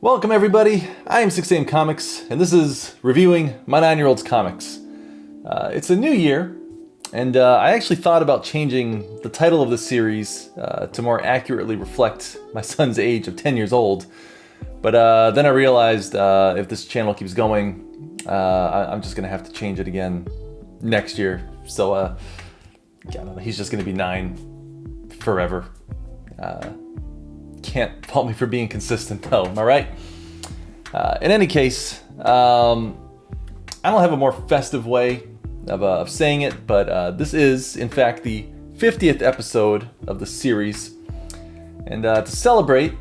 Welcome everybody, I am 6am Comics, and this is reviewing my 9-year-old's comics. It's a new year, and I actually thought about changing the title of the series to more accurately reflect my son's age of 10 years old. But then I realized if this channel keeps going, I'm just going to have to change it again next year. So I don't know, he's just going to be 9 forever. Can't fault me for being consistent though, am I right? In any case, I don't have a more festive way of saying it, but this is, in fact, the 50th episode of the series. And to celebrate,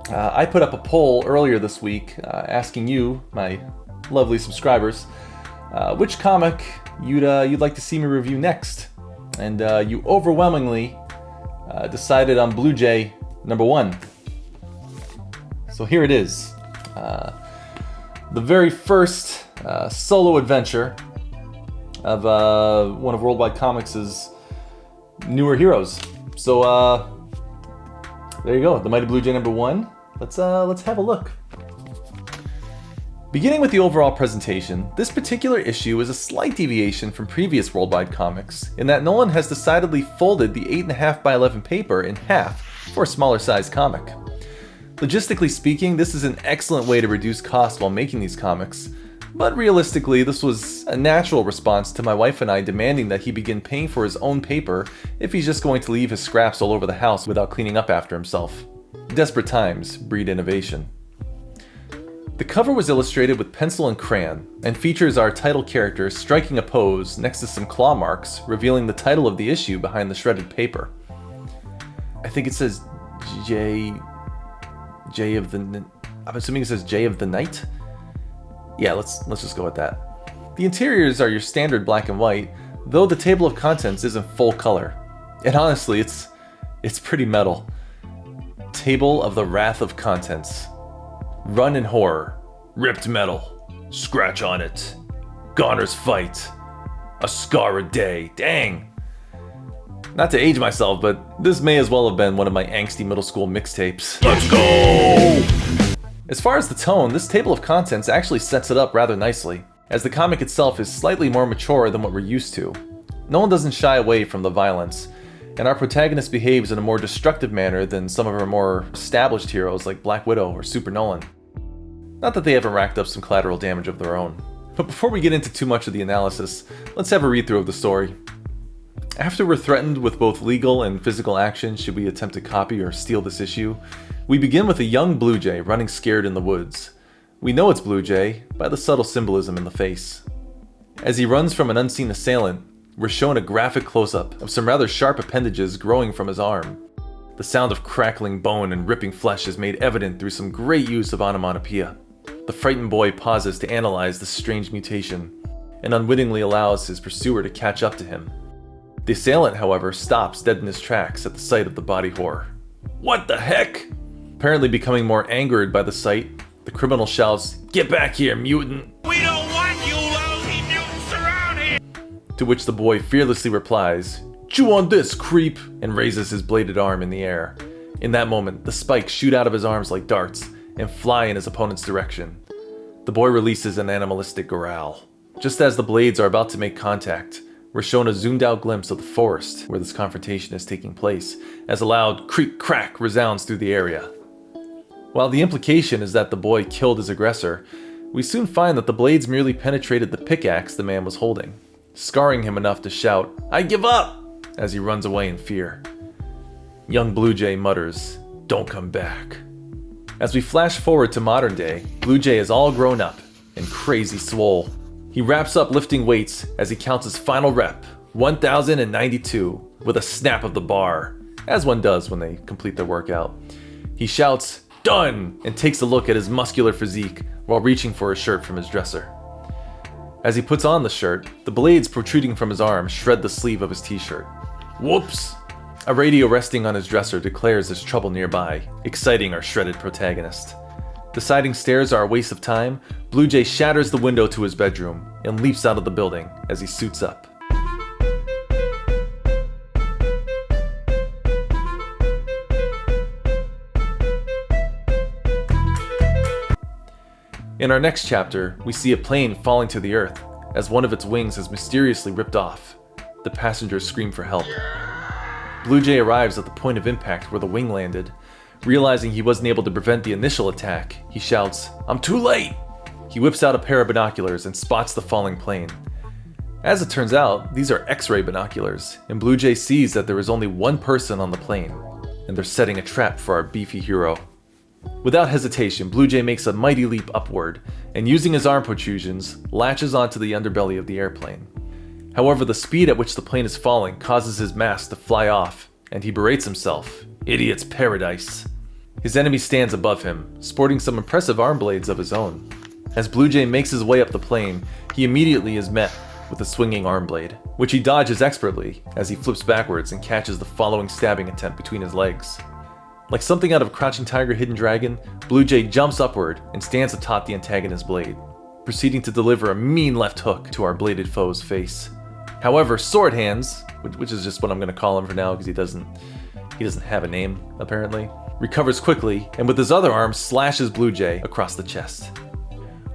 I put up a poll earlier this week asking you, my lovely subscribers, which comic you'd like to see me review next. And you overwhelmingly decided on Blue Jay #1. So here it is. The very first solo adventure of one of Worldwide Comics' newer heroes. So there you go, the Mighty Blue Jay #1. Let's have a look. Beginning with the overall presentation, this particular issue is a slight deviation from previous Worldwide Comics in that Nolan has decidedly folded the 8.5 by 11 paper in half for a smaller sized comic. Logistically speaking, this is an excellent way to reduce cost while making these comics, but realistically this was a natural response to my wife and I demanding that he begin paying for his own paper if he's just going to leave his scraps all over the house without cleaning up after himself. Desperate times breed innovation. The cover was illustrated with pencil and crayon, and features our title character striking a pose next to some claw marks, revealing the title of the issue behind the shredded paper. I think it says I'm assuming it says J of the Night? Yeah, let's just go with that. The interiors are your standard black and white, though the table of contents isn't full color. And honestly, it's pretty metal. Table of the Wrath of Contents. Run in horror. Ripped metal. Scratch on it. Goner's fight. A scar a day. Dang! Not to age myself, but this may as well have been one of my angsty middle school mixtapes. Let's go! As far as the tone, this table of contents actually sets it up rather nicely, as the comic itself is slightly more mature than what we're used to. Nolan doesn't shy away from the violence, and our protagonist behaves in a more destructive manner than some of our more established heroes like Black Widow or Super Nolan. Not that they haven't racked up some collateral damage of their own. But before we get into too much of the analysis, let's have a read-through of the story. After we're threatened with both legal and physical action should we attempt to copy or steal this issue, we begin with a young Blue Jay running scared in the woods. We know it's Blue Jay by the subtle symbolism in the face. As he runs from an unseen assailant, we're shown a graphic close-up of some rather sharp appendages growing from his arm. The sound of crackling bone and ripping flesh is made evident through some great use of onomatopoeia. The frightened boy pauses to analyze the strange mutation, and unwittingly allows his pursuer to catch up to him. The assailant, however, stops dead in his tracks at the sight of the body horror. What the heck? Apparently becoming more angered by the sight, the criminal shouts, "Get back here, mutant!" "We don't want you lousy mutants around here!" To which the boy fearlessly replies, "Chew on this, creep!" and raises his bladed arm in the air. In that moment, the spikes shoot out of his arms like darts and fly in his opponent's direction. The boy releases an animalistic growl. Just as the blades are about to make contact, we're shown a zoomed out glimpse of the forest where this confrontation is taking place, as a loud creak-crack resounds through the area. While the implication is that the boy killed his aggressor, we soon find that the blades merely penetrated the pickaxe the man was holding, scarring him enough to shout, "I give up!" as he runs away in fear. Young Blue Jay mutters, "Don't come back." As we flash forward to modern day, Blue Jay is all grown up and crazy swole. He wraps up lifting weights as he counts his final rep, 1092, with a snap of the bar, as one does when they complete their workout. He shouts, "Done!" and takes a look at his muscular physique while reaching for a shirt from his dresser. As he puts on the shirt, the blades protruding from his arm shred the sleeve of his t-shirt. Whoops! A radio resting on his dresser declares there's trouble nearby, exciting our shredded protagonist. Deciding stairs are a waste of time, Blue Jay shatters the window to his bedroom and leaps out of the building as he suits up. In our next chapter, we see a plane falling to the earth as one of its wings is mysteriously ripped off. The passengers scream for help. Blue Jay arrives at the point of impact where the wing landed. Realizing he wasn't able to prevent the initial attack, he shouts, "I'm too late!" He whips out a pair of binoculars and spots the falling plane. As it turns out, these are X-ray binoculars, and Blue Jay sees that there is only one person on the plane, and they're setting a trap for our beefy hero. Without hesitation, Blue Jay makes a mighty leap upward, and using his arm protrusions, latches onto the underbelly of the airplane. However, the speed at which the plane is falling causes his mask to fly off, and he berates himself. Idiot's paradise. His enemy stands above him, sporting some impressive arm blades of his own. As Blue Jay makes his way up the plane, he immediately is met with a swinging arm blade, which he dodges expertly as he flips backwards and catches the following stabbing attempt between his legs. Like something out of Crouching Tiger, Hidden Dragon, Blue Jay jumps upward and stands atop the antagonist's blade, proceeding to deliver a mean left hook to our bladed foe's face. However, Sword Hands, which is just what I'm going to call him for now because he doesn't have a name, apparently, recovers quickly and with his other arm slashes Blue Jay across the chest.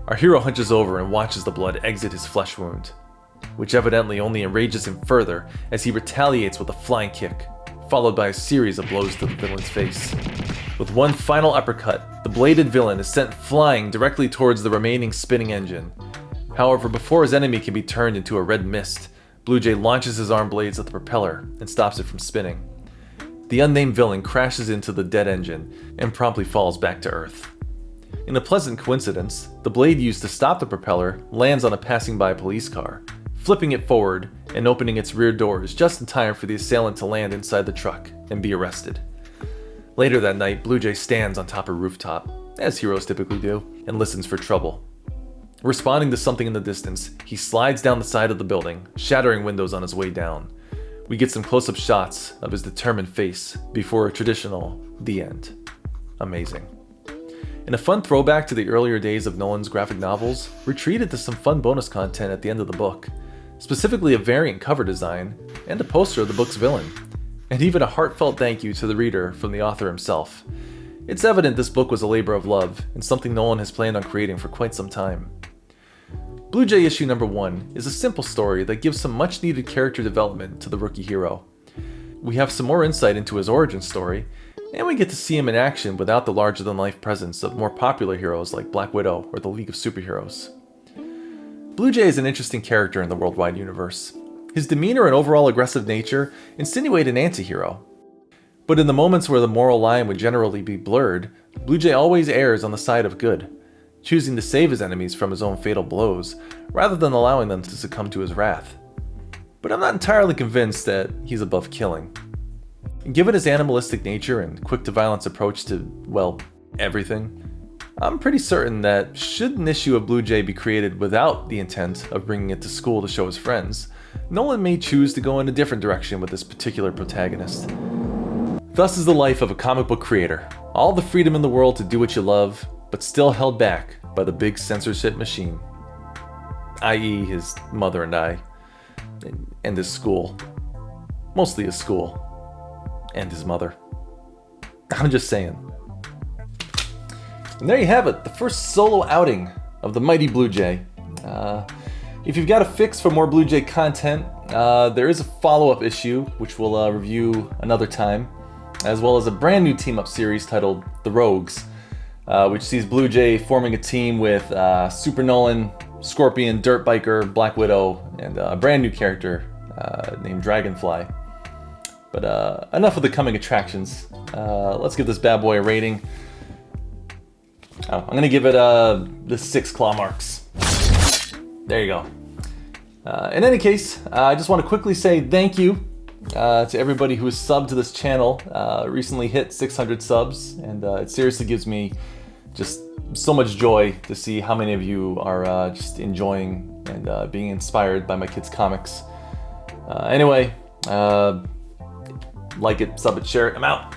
Our hero hunches over and watches the blood exit his flesh wound, which evidently only enrages him further as he retaliates with a flying kick, followed by a series of blows to the villain's face. With one final uppercut, the bladed villain is sent flying directly towards the remaining spinning engine. However, before his enemy can be turned into a red mist, Blue Jay launches his arm blades at the propeller and stops it from spinning. The unnamed villain crashes into the dead engine and promptly falls back to Earth. In a pleasant coincidence, the blade used to stop the propeller lands on a passing by police car, flipping it forward and opening its rear doors just in time for the assailant to land inside the truck and be arrested. Later that night, Blue Jay stands on top of a rooftop, as heroes typically do, and listens for trouble. Responding to something in the distance, he slides down the side of the building, shattering windows on his way down. We get some close-up shots of his determined face before a traditional "the end." Amazing. In a fun throwback to the earlier days of Nolan's graphic novels, we're treated to some fun bonus content at the end of the book, specifically a variant cover design and a poster of the book's villain, and even a heartfelt thank you to the reader from the author himself. It's evident this book was a labor of love and something Nolan has planned on creating for quite some time. Blue Jay issue number 1 is a simple story that gives some much needed character development to the rookie hero. We have some more insight into his origin story, and we get to see him in action without the larger-than-life presence of more popular heroes like Black Widow or the League of Superheroes. Blue Jay is an interesting character in the worldwide universe. His demeanor and overall aggressive nature insinuate an anti-hero. But in the moments where the moral line would generally be blurred, Blue Jay always errs on the side of good, choosing to save his enemies from his own fatal blows, rather than allowing them to succumb to his wrath. But I'm not entirely convinced that he's above killing. Given his animalistic nature and quick-to-violence approach to, well, everything, I'm pretty certain that should an issue of Blue Jay be created without the intent of bringing it to school to show his friends, Nolan may choose to go in a different direction with this particular protagonist. Thus is the life of a comic book creator. All the freedom in the world to do what you love, but still held back by the big censorship machine. I.e. his mother and I. And his school. Mostly his school. And his mother. I'm just saying. And there you have it, the first solo outing of the mighty Blue Jay. If you've got a fix for more Blue Jay content, there is a follow-up issue, which we'll review another time, as well as a brand new team-up series titled The Rogues, which sees Blue Jay forming a team with Super Nolan, Scorpion, Dirt Biker, Black Widow, and a brand new character named Dragonfly. But enough of the coming attractions. Let's give this bad boy a rating. I'm gonna give it the 6 claw marks. There you go. In any case, I just want to quickly say thank you to everybody who has subbed to this channel. Recently hit 600 subs, and it seriously gives me just so much joy to see how many of you are just enjoying and being inspired by my kids' comics. Anyway, like it, sub it, share it. I'm out.